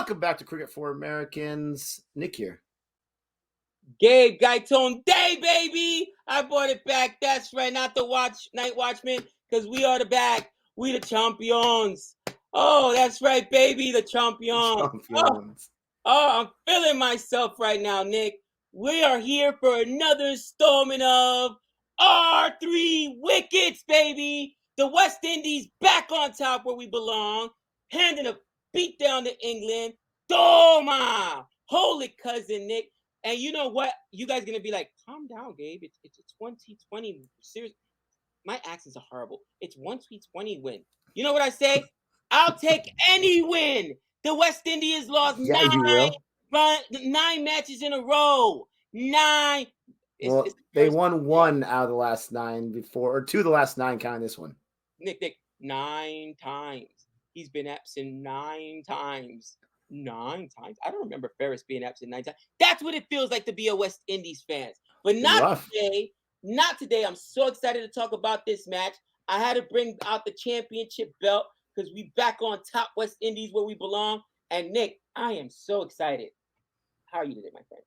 Welcome back to Cricket for Americans. Nick here. Gabe, Guytone Day, baby. I brought it back. That's right. Not the Night Watchman, because we are the back. We the champions. Oh, that's right, baby. The champions. Oh, I'm feeling myself right now, Nick. We are here for another installment of R3 Wickets, baby. The West Indies back on top where we belong, handing a beat down to England. Toma! Holy cousin, Nick. And you know what? You guys are going to be like, calm down, Gabe. It's 2020. Seriously. My accents are horrible. It's 1-20 win. You know what I say? I'll take any win. The West Indies lost 9 matches in a row. 9. Well, they won 1 out of the last 9 before, or 2 of the last 9 counting this one. Nick, 9 times. He's been absent 9 times. 9 times? I don't remember Ferris being absent 9 times. That's what it feels like to be a West Indies fan. But not today. Not today. I'm so excited to talk about this match. I had to bring out the championship belt because we back on top, West Indies, where we belong. And Nick, I am so excited. How are you today, my friend?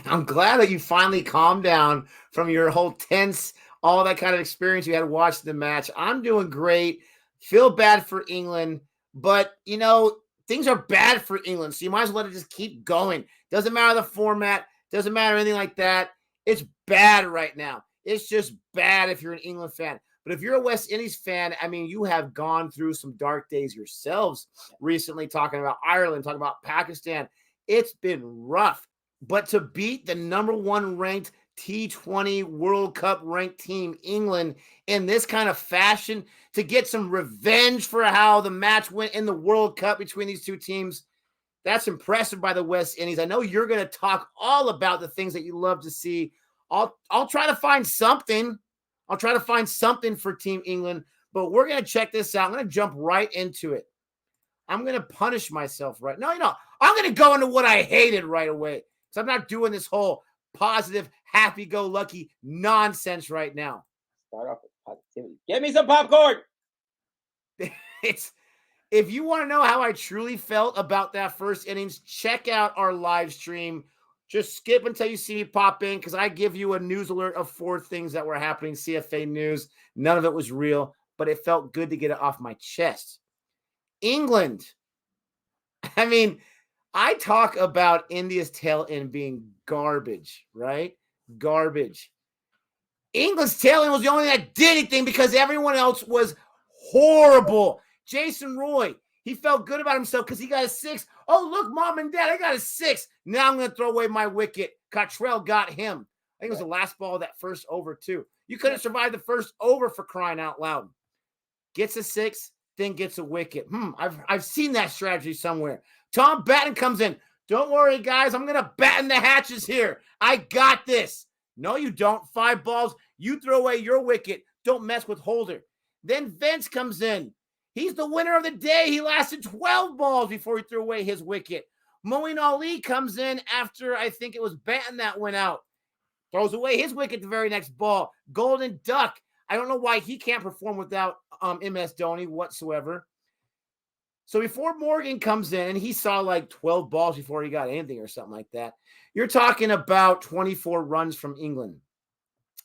I'm glad that you finally calmed down from your whole tense, all that kind of experience you had watching the match. I'm doing great. Feel bad for England, but, you know, things are bad for England, so you might as well let it just keep going. Doesn't matter the format. Doesn't matter anything like that. It's bad right now. It's just bad if you're an England fan. But if you're a West Indies fan, I mean, you have gone through some dark days yourselves recently, talking about Ireland, talking about Pakistan. It's been rough. But to beat the number 1 ranked T20 World Cup ranked team, England, in this kind of fashion, to get some revenge for how the match went in the World Cup between these two teams, that's impressive by the West Indies. I know you're going to talk all about the things that you love to see. I'll try to find something. I'll try to find something for Team England, but we're going to check this out. I'm going to jump right into it. I'm going to punish myself right now. I'm going to go into what I hated right away. So I'm not doing this whole positive, happy-go-lucky nonsense right now. Start off with positivity. Get me some popcorn. If you want to know how I truly felt about that first innings, check out our live stream. Just skip until you see me pop in, because I give you a news alert of 4 things that were happening, CFA news. None of it was real, but it felt good to get it off my chest. England. I mean, I talk about India's tail end being garbage, right? Garbage. England's tail end was the only thing that did anything because everyone else was horrible. Jason Roy, he felt good about himself because he got a 6. Oh, look, Mom and Dad, I got a 6. Now I'm going to throw away my wicket. Cottrell got him. I think it was the last ball of that first over, too. You couldn't survive the first over, for crying out loud. Gets a 6, then gets a wicket. I've seen that strategy somewhere. Tom Batten comes in. Don't worry, guys. I'm going to batten the hatches here. I got this. No, you don't. 5 balls. You throw away your wicket. Don't mess with Holder. Then Vince comes in. He's the winner of the day. He lasted 12 balls before he threw away his wicket. Moeen Ali comes in after, I think it was Batten that went out. Throws away his wicket the very next ball. Golden Duck. I don't know why he can't perform without MS Dhoni whatsoever. So before Morgan comes in, and he saw like 12 balls before he got anything or something like that, you're talking about 24 runs from England.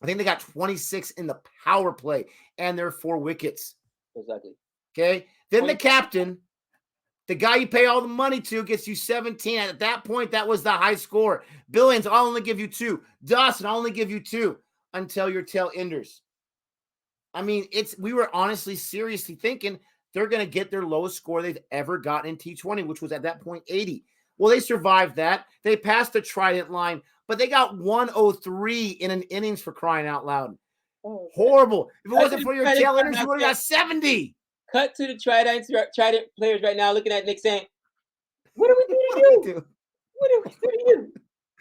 I think they got 26 in the power play, and there are 4 wickets. Exactly. Okay. Then the captain, the guy you pay all the money to, gets you 17. At that point, that was the high score. Billions, I'll only give you 2. Dawson, I'll only give you 2 until your tail enders. I mean, we were honestly, seriously thinking they're going to get their lowest score they've ever gotten in T20, which was at that point 80. Well, they survived that. They passed the Trident line, but they got 103 in an innings, for crying out loud. Oh, horrible. If it wasn't for your tail enders, you would have got 70. Cut to the Trident players right now looking at Nick saying, what are we going to do? What are we going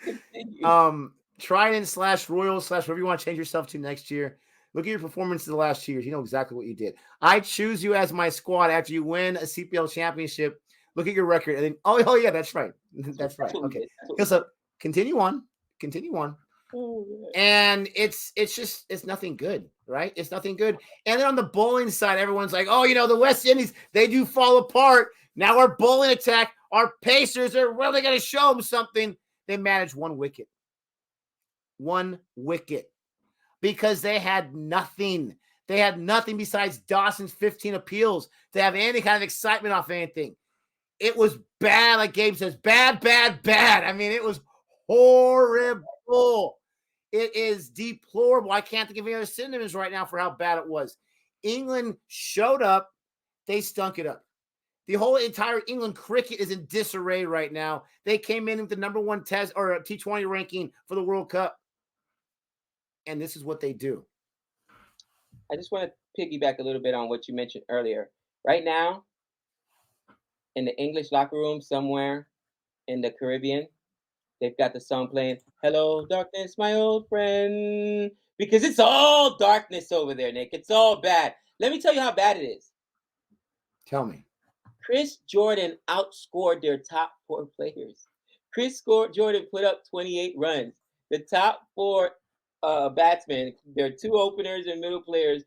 to do? Trident / Royal / whatever you want to change yourself to next year. Look at your performance in the last 2 years. You know exactly what you did. I choose you as my squad after you win a CPL championship. Look at your record. And then, oh yeah, that's right. That's right. Okay. So continue on. And it's nothing good, right? It's nothing good. And then on the bowling side, everyone's like, oh, the West Indies, they do fall apart. Now our bowling attack, Our Pacers are really going to show them something. They managed 1 wicket. 1 wicket. Because they had nothing. They had nothing besides Dawson's 15 appeals to have any kind of excitement off anything. It was bad, like Gabe says. Bad, bad, bad. I mean, it was horrible. It is deplorable. I can't think of any other synonyms right now for how bad it was. England showed up. They stunk it up. The whole entire England cricket is in disarray right now. They came in with the number 1 test or T20 ranking for the World Cup. And this is what they do. I just want to piggyback a little bit on what you mentioned earlier. Right now, in the English locker room somewhere in the Caribbean, they've got the song playing, "Hello, darkness, my old friend." Because it's all darkness over there, Nick. It's all bad. Let me tell you how bad it is. Tell me. Chris Jordan outscored their top 4 players. Jordan put up 28 runs. The top 4 batsmen, their 2 openers and middle players,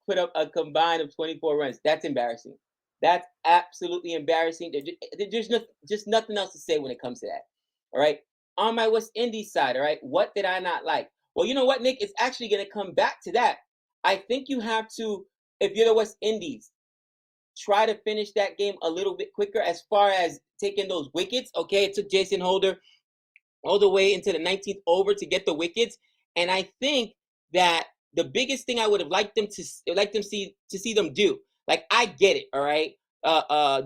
put up a combined of 24 runs. That's embarrassing. That's absolutely embarrassing. There's just nothing else to say when it comes to that. All right. On my West Indies side, all right, what did I not like? Well, you know what, Nick? It's actually going to come back to that. I think you have to, if you're the West Indies, try to finish that game a little bit quicker as far as taking those wickets. Okay, it took Jason Holder all the way into the 19th over to get the wickets, and I think that the biggest thing I would have liked them to see them do. Like, I get it, all right.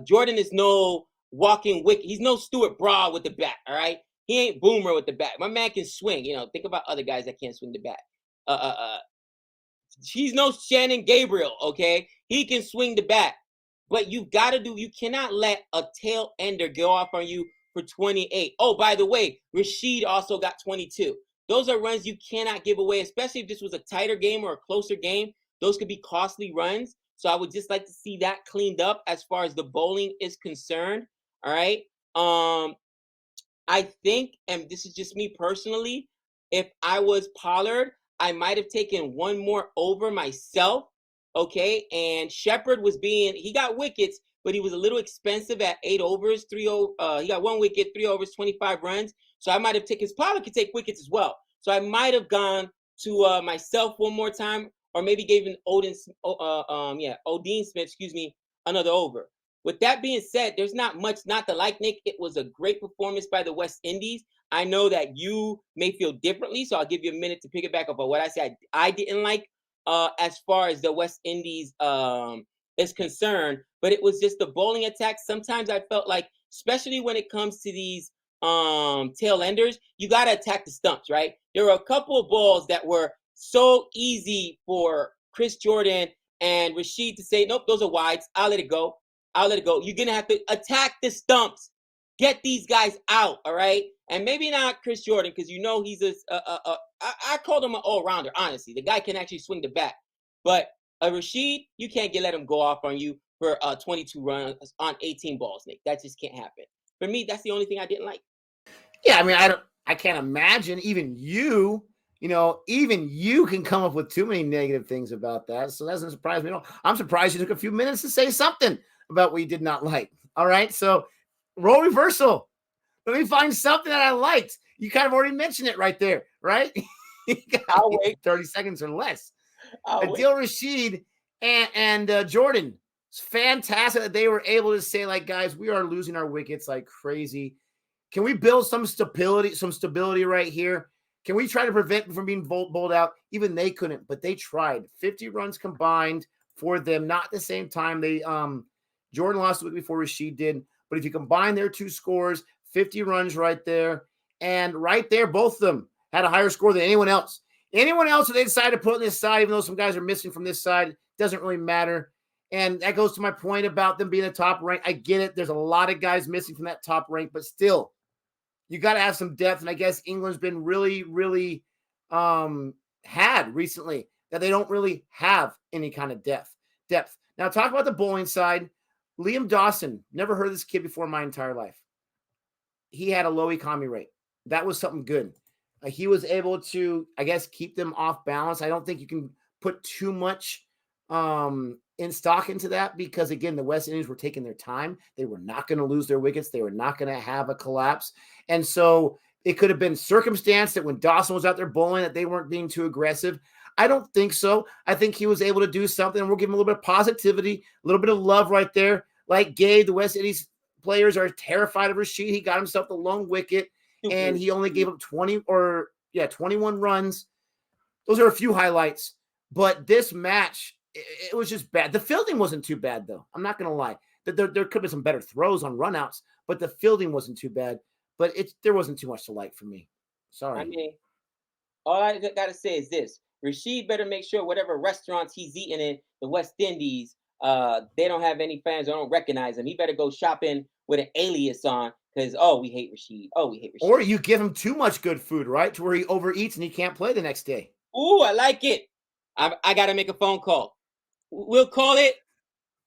Jordan is no walking wicket. He's no Stuart Broad with the bat, all right. He ain't Boomer with the bat. My man can swing. You know, think about other guys that can't swing the bat. He's no Shannon Gabriel, okay. He can swing the bat. But you cannot let a tail ender go off on you for 28. Oh, by the way, Rashid also got 22. Those are runs you cannot give away, especially if this was a tighter game or a closer game. Those could be costly runs. So I would just like to see that cleaned up as far as the bowling is concerned. All right. I think, and this is just me personally, if I was Pollard, I might have taken 1 more over myself. Okay, and Shepard he got wickets, but he was a little expensive at 8 overs, he got 1 wicket, 3 overs, 25 runs. So I might have taken, Pollard could take wickets as well. So I might have gone to myself 1 more time, or maybe gave Odin Smith, another over. With that being said, there's not much not to like, Nick. It was a great performance by the West Indies. I know that you may feel differently, so I'll give you a minute to pick it back up on what I said I didn't like. As far as the West Indies is concerned, but it was just the bowling attack. Sometimes I felt like, especially when it comes to these tail enders, you got to attack the stumps, right? There were a couple of balls that were so easy for Chris Jordan and Rashid to say, nope, those are wides. I'll let it go. You're going to have to attack the stumps. Get these guys out, all right? And maybe not Chris Jordan, because you know he's I called him an all-rounder, honestly. The guy can actually swing the bat. But Rashid, you can't let him go off on you for 22 runs on 18 balls, Nick. That just can't happen. For me, that's the only thing I didn't like. Yeah, I mean, I can't imagine even you can come up with too many negative things about that. So that doesn't surprise me at all. I'm surprised you took a few minutes to say something about what you did not like. All right, so role reversal. Let me find something that I liked. You kind of already mentioned it right there, right? I'll wait. 30 seconds or less. Adil Rashid and Jordan. It's fantastic that they were able to say, like, guys, we are losing our wickets like crazy. Can we build some stability right here? Can we try to prevent them from being bowled out? Even they couldn't, but they tried. 50 runs combined for them, not at the same time. Jordan lost the week before Rashid did, but if you combine their 2 scores, 50 runs right there, and right there, both of them had a higher score than anyone else. Anyone else that they decided to put on this side, even though some guys are missing from this side, doesn't really matter. And that goes to my point about them being a top rank. I get it. There's a lot of guys missing from that top rank, but still, you got to have some depth. And I guess England's been really, really had recently that they don't really have any kind of depth. Now, talk about the bowling side. Liam Dawson, never heard of this kid before in my entire life. He had a low economy rate. That was something good. He was able to, I guess, keep them off balance. I don't think you can put too much in stock into that because, again, the West Indies were taking their time. They were not going to lose their wickets. They were not going to have a collapse. And so it could have been circumstance that when Dawson was out there bowling that they weren't being too aggressive. I don't think so. I think he was able to do something. We'll give him a little bit of positivity, a little bit of love right there. Like Gabe, the West Indies players are terrified of Rashid. He got himself the lone wicket, and he only gave up 21 runs. Those are a few highlights. But this match, it was just bad. The fielding wasn't too bad, though. I'm not going to lie. There could be some better throws on runouts, but the fielding wasn't too bad. But there wasn't too much to like for me. Sorry. I mean, all I got to say is this. Rashid better make sure whatever restaurants he's eating in the West Indies, they don't have any fans or don't recognize him. He better go shopping with an alias on because, we hate Rashid. Oh, we hate Rashid. Or you give him too much good food, right? To where he overeats and he can't play the next day. Ooh, I like it. I got to make a phone call. We'll call it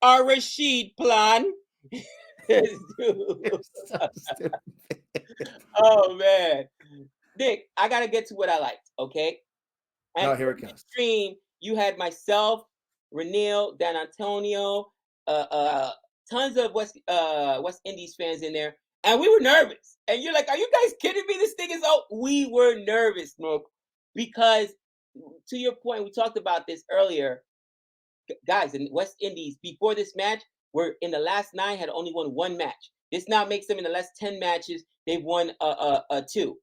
our Rashid plan. Oh, man. Nick, I got to get to what I liked, okay? And here it comes. Stream, you had myself, Renil, Dan Antonio, tons of West Indies fans in there, and we were nervous. And you're like, "Are you guys kidding me? This thing is out." We were nervous, Smoke, because to your point, we talked about this earlier, guys. In West Indies before this match, were in the last 9 had only won 1 match. This now makes them in the last 10 matches they've won 2.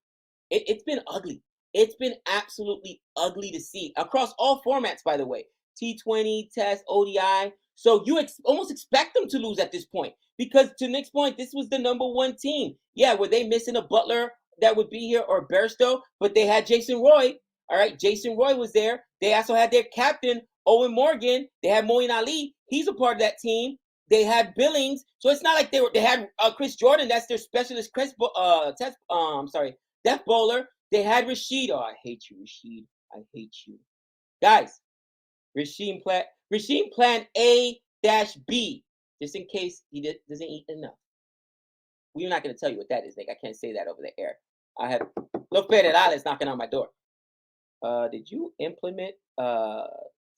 It's been ugly. It's been absolutely ugly to see across all formats, by the way. T20, Test, ODI. So you almost expect them to lose at this point because to Nick's point, this was the #1 team. Yeah, were they missing a Butler that would be here or Bairstow? But they had Jason Roy. All right, Jason Roy was there. They also had their captain, Owen Morgan. They had Moeen Ali. He's a part of that team. They had Billings. So it's not like they had Chris Jordan. That's their specialist death bowler. They had Rashid. Oh, I hate you, Rashid. I hate you. Guys, Rashid plan A-B, just in case he doesn't eat enough. We're not going to tell you what that is, Nick. I can't say that over the air. I have Los Federales knocking on my door. Did you implement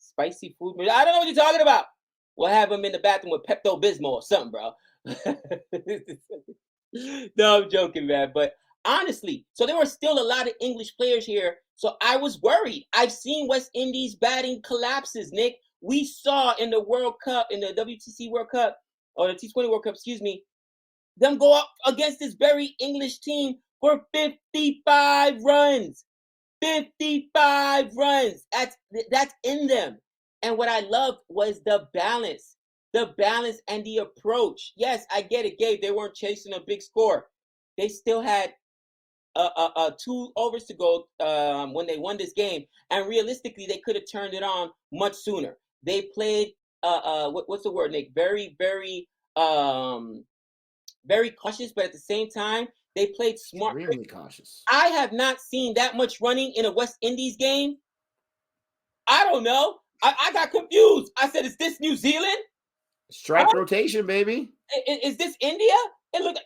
spicy food? I don't know what you're talking about. We'll have him in the bathroom with Pepto-Bismol or something, bro. No, I'm joking, man. But honestly, so there were still a lot of English players here. So I was worried. I've seen West Indies batting collapses, Nick. We saw in the World Cup, in the WTC World Cup, or the T20 World Cup, excuse me, them go up against this very English team for 55 runs. 55 runs. That's in them. And what I loved was the balance and the approach. Yes, I get it, Gabe. They weren't chasing a big score. They still had 2 overs to go when they won this game, and realistically, they could have turned it on much sooner. They played what's the word, Nick? Very, very, very cautious, but at the same time, they played smart. Extremely cautious. I have not seen that much running in a West Indies game. I don't know. I got confused. I said, "Is this New Zealand? Strike rotation, baby. Is this India?" And look,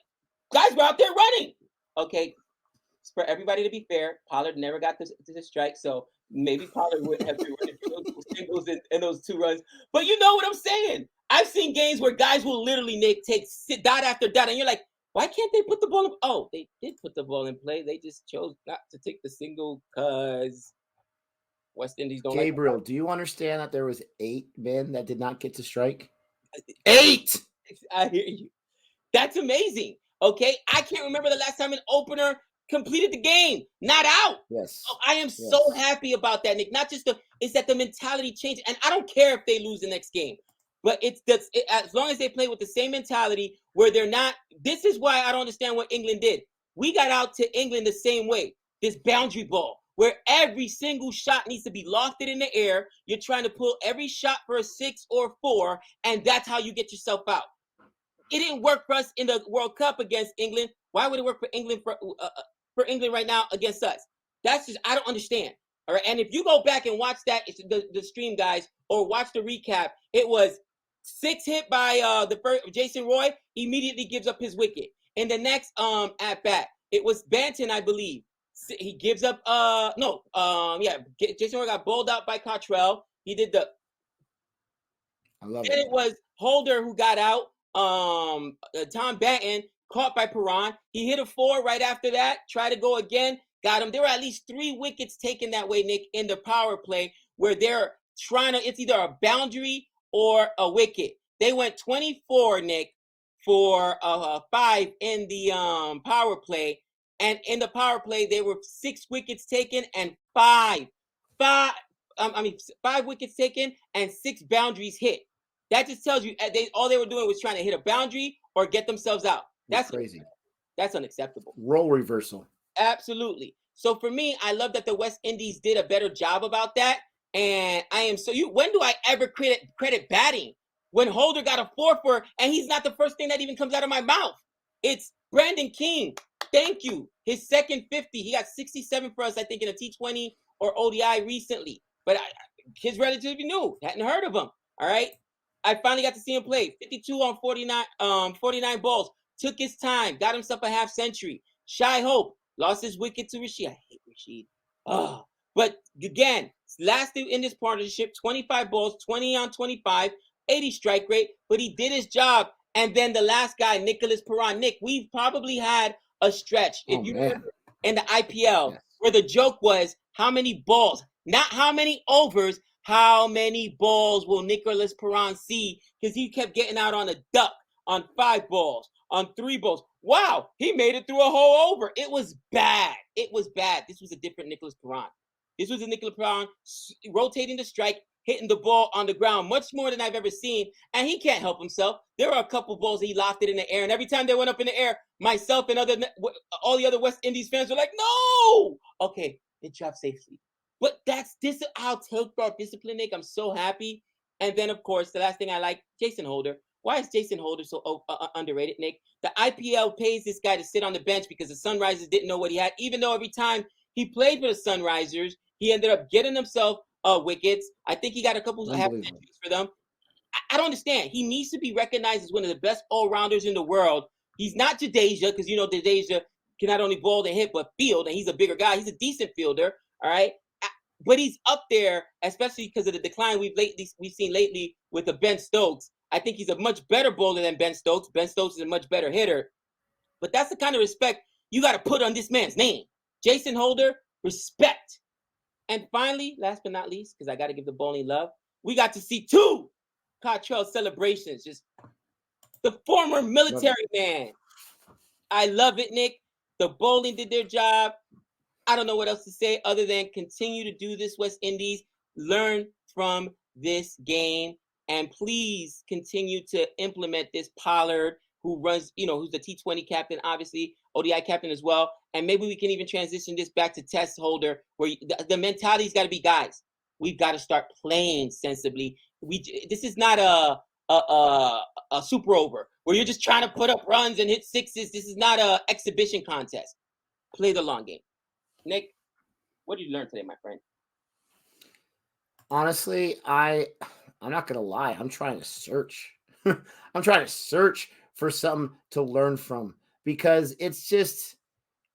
guys were out there running. Okay. For everybody to be fair, Pollard never got to the strike, so maybe Pollard would have to run those singles and those 2 runs. But you know what I'm saying? I've seen games where guys will literally, Nick, take dot after dot, and you're like, why can't they put the ball in? Oh, they did put the ball in play. They just chose not to take the single because West Indies don't. Gabriel, do you understand that there was 8 men that did not get to strike? 8! I hear you. That's amazing. Okay, I can't remember the last time an opener completed the game, not out. Yes. Oh, I am so happy about that, Nick. Not just it's that the mentality changed, and I don't care if they lose the next game, but as long as they play with the same mentality where they're not. This is why I don't understand what England did. We got out to England the same way. This boundary ball, where every single shot needs to be lofted in the air. You're trying to pull every shot for a 6 or 4, and that's how you get yourself out. It didn't work for us in the World Cup against England. Why would it work for England for England right now against us? That's just, I don't understand. All right. And if you go back and watch that, it's the stream, guys, or watch the recap, it was 6 hit by the first Jason Roy, immediately gives up his wicket. In the next at bat, it was Banton, I believe. He gives up Jason Roy got bowled out by Cottrell. He did the I love Then it. it was Holder who got out. Tom Banton caught by Perron. He hit a 4 right after that. Tried to go again. Got him. There were at least 3 wickets taken that way, Nick, in the power play where they're trying to. It's either a boundary or a wicket. They went 24, Nick, for 5 in the power play, and in the power play there were 6 wickets taken and 5 wickets taken and 6 boundaries hit. That just tells you all they were doing was trying to hit a boundary or get themselves out. That's crazy. That's unacceptable. Role reversal. Absolutely. So for me, I love that the West Indies did a better job about that. And I am when do I ever credit batting? When Holder got a 4 for, and he's not the first thing that even comes out of my mouth. It's Brandon King. Thank you. His second 50. He got 67 for us, I think, in a T20 or ODI recently. But he's relatively new. Hadn't heard of him. All right. I finally got to see him play. 52 on 49 balls. Took his time. Got himself a half century. Shy Hope lost his wicket to Rashid. I hate Rashid. But again, last in this partnership, 25 balls, 20 on 25, 80 strike rate. But he did his job. And then the last guy, Nicholas Perron. Nick, we've probably had a stretch, if you remember, in the IPL, where the joke was how many balls, not how many overs, how many balls will Nicholas Perron see? Because he kept getting out on a duck, on 5 balls, on 3 balls. Wow, he made it through a whole over. It was bad. It was bad. This was a different Nicholas Perron. This was a Nicholas Perron rotating the strike, hitting the ball on the ground much more than I've ever seen. And he can't help himself. There were a couple balls he lofted in the air. And every time they went up in the air, myself and all the other West Indies fans were like, no! Okay, it dropped safely. But I'll take that discipline, Nick. I'm so happy. And then, of course, the last thing I like, Jason Holder. Why is Jason Holder so underrated, Nick? The IPL pays this guy to sit on the bench because the Sunrisers didn't know what he had, even though every time he played for the Sunrisers, he ended up getting himself wickets. I think he got a couple half centuries for them. I don't understand. He needs to be recognized as one of the best all-rounders in the world. He's not Jadeja, because you know Jadeja can not only ball and hit, but field, and he's a bigger guy. He's a decent fielder, all right? But he's up there, especially because of the decline we've seen lately with the Ben Stokes. I think he's a much better bowler than Ben Stokes. Ben Stokes is a much better hitter. But that's the kind of respect you got to put on this man's name. Jason Holder, respect. And finally, last but not least, because I got to give the bowling love, we got to see 2 Cottrell celebrations. Just the former military man. I love it, Nick. The bowling did their job. I don't know what else to say other than continue to do this, West Indies. Learn from this game. And please continue to implement this. Pollard, who runs, who's the T20 captain, obviously, ODI captain as well. And maybe we can even transition this back to Test Holder, where the mentality's got to be, guys, we've got to start playing sensibly. This is not a super over where you're just trying to put up runs and hit sixes. This is not an exhibition contest. Play the long game. Nick, what did you learn today, my friend? Honestly, I'm not going to lie. I'm trying to search. I'm trying to search for something to learn from because it's just,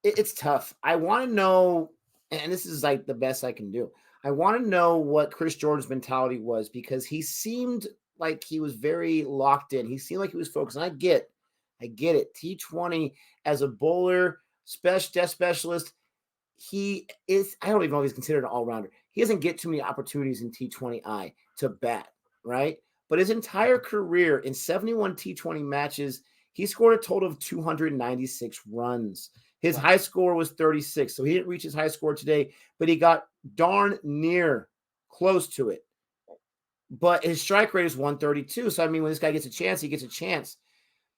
it's tough. I want to know, and this is like the best I can do. I want to know what Chris Jordan's mentality was because he seemed like he was very locked in. He seemed like he was focused. And I get it. T20 as a bowler, death specialist, he is, I don't even know if he's considered an all-rounder. He doesn't get too many opportunities in T20I to bat, right? But his entire career in 71 T20 matches, he scored a total of 296 runs. His high score was 36, so he didn't reach his high score today, but he got darn near close to it. But his strike rate is 132, so I mean, when this guy gets a chance, he gets a chance.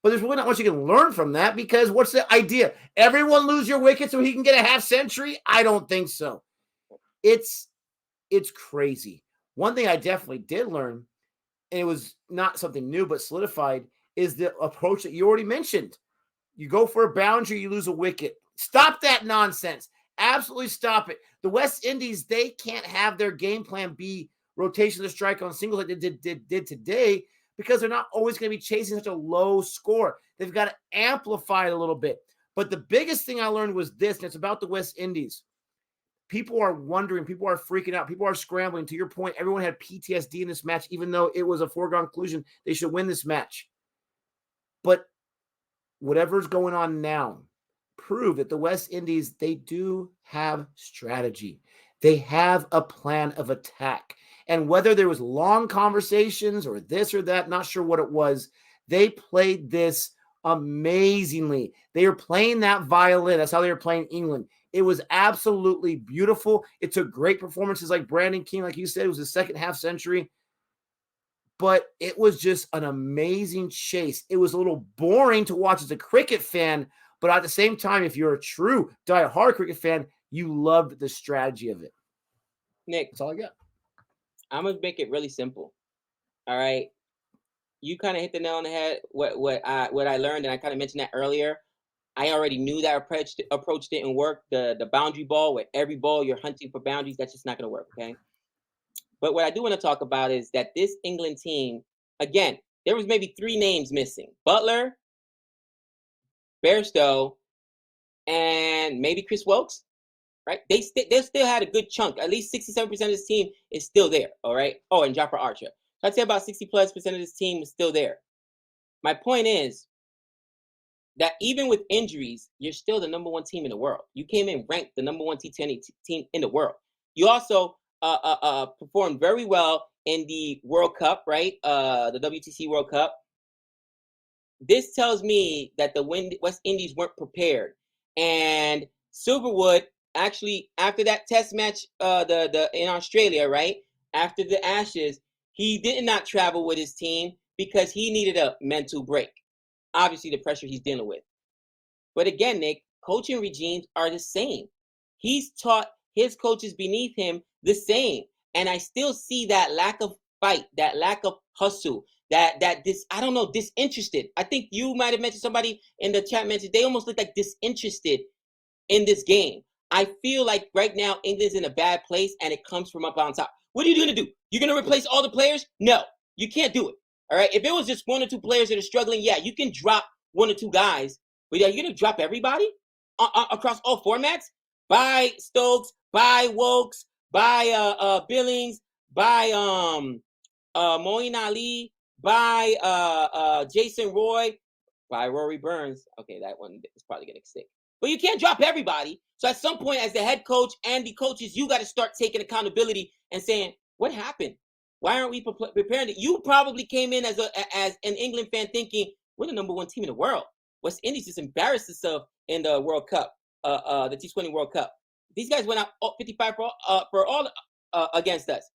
But there's really not much you can learn from that because what's the idea? Everyone lose your wicket so he can get a half century? I don't think so. It's crazy. One thing I definitely did learn, and it was not something new but solidified, is the approach that you already mentioned. You go for a boundary, you lose a wicket. Stop that nonsense. Absolutely stop it. The West Indies, they can't have their game plan be rotation of the strike on singles like they did today because they're not always going to be chasing such a low score. They've got to amplify it a little bit. But the biggest thing I learned was this, and it's about the West Indies. people are wondering, people are freaking out, people are scrambling. To your point, everyone had PTSD in this match, even though it was a foregone conclusion they should win this match. But whatever's going on now, prove that the West Indies, they do have strategy. They have a plan of attack. And whether there was long conversations or this or that, not sure what it was, they played this amazingly. They were playing that violin. That's how they were playing England. It was absolutely beautiful. It took great performances like Brandon King, like you said, it was the second half century. But it was just an amazing chase. It was a little boring to watch as a cricket fan, but at the same time, if you're a true die-hard cricket fan, you loved the strategy of it. Nick, that's all I got. I'm gonna make it really simple. All right, you kind of hit the nail on the head. What I learned, and I kind of mentioned that earlier. I already knew that approach didn't work. The boundary ball, where every ball you're hunting for boundaries, that's just not going to work, okay? But what I do want to talk about is that this England team, again, there was maybe 3 names missing. Butler, Bairstow, and maybe Chris Wilkes, right? They still had a good chunk. At least 67% of this team is still there, all right? Oh, and Jofra Archer. So I'd say about 60+% of this team is still there. My point is, that even with injuries, you're still the number 1 team in the world. You came in ranked the number 1 T20 team in the world. You also performed very well in the World Cup, right? The WTC World Cup. This tells me that the West Indies weren't prepared. And Silverwood, actually, after that test match in Australia, right? After the Ashes, he did not travel with his team because he needed a mental break. Obviously, the pressure he's dealing with. But again, Nick, coaching regimes are the same. He's taught his coaches beneath him the same. And I still see that lack of fight, that lack of hustle, disinterested. I think you might have mentioned, somebody in the chat mentioned, they almost look like disinterested in this game. I feel like right now England's in a bad place and it comes from up on top. What are you going to do? You're going to replace all the players? No, you can't do it. All right, if it was just 1 or 2 players that are struggling, yeah, you can drop 1 or 2 guys. But are you going to drop everybody across all formats? Buy Stokes, buy Wokes, buy Billings, buy Moeen Ali, buy Jason Roy, buy Rory Burns. Okay, that one is probably going to stick. But you can't drop everybody. So at some point, as the head coach and the coaches, you got to start taking accountability and saying, what happened? Why aren't we preparing it? You probably came in as an England fan thinking, we're the number 1 team in the world. West Indies just embarrassed itself in the World Cup, the T20 World Cup. These guys went out 55 for all against us.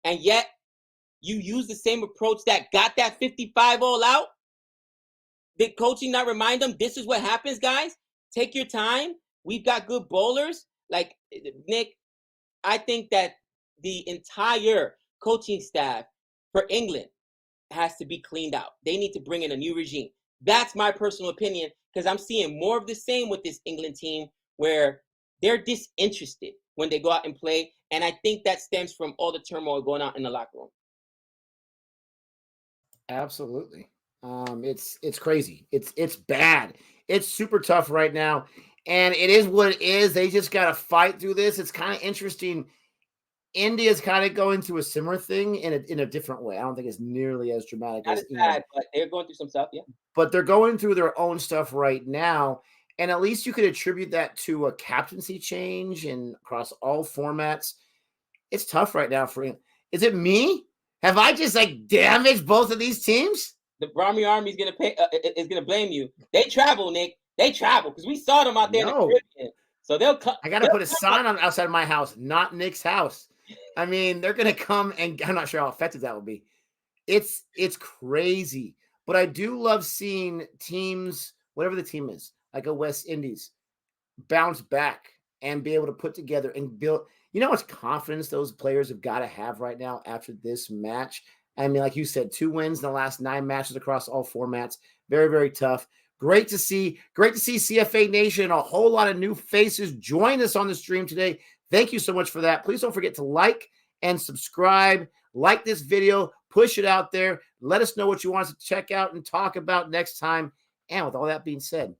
And yet, you use the same approach that got that 55 all out? Did coaching not remind them, this is what happens, guys? Take your time. We've got good bowlers. Like, Nick, I think that the entire coaching staff for England has to be cleaned out. They need to bring in a new regime. That's my personal opinion, because I'm seeing more of the same with this England team where they're disinterested when they go out and play. And I think that stems from all the turmoil going on in the locker room. Absolutely. It's crazy. It's bad. It's super tough right now. And it is what it is. They just got to fight through this. It's kind of interesting. India's kind of going through a similar thing in a different way. I don't think it's nearly as dramatic Not as bad, but they're going through some stuff, yeah. But they're going through their own stuff right now. And at least you could attribute that to a captaincy change and across all formats. It's tough right now for him. Is it me? Have I just damaged both of these teams? The Brahmi Army is gonna blame you. They travel, Nick. They travel because we saw them out there in the Caribbean. So they'll come. I gotta put a sign on outside my house, not Nick's house. I mean, they're gonna come, and I'm not sure how effective that will be. It's crazy, but I do love seeing teams, whatever the team is, like a West Indies, bounce back and be able to put together and build. You know how much confidence those players have got to have right now after this match? I mean, like you said, 2 wins in the last 9 matches across all formats. Very, very tough. Great to see CFA Nation, a whole lot of new faces join us on the stream today. Thank you so much for that. Please don't forget to like and subscribe. Like this video, push it out there. Let us know what you want us to check out and talk about next time. And with all that being said,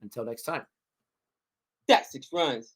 until next time. That's 6 runs.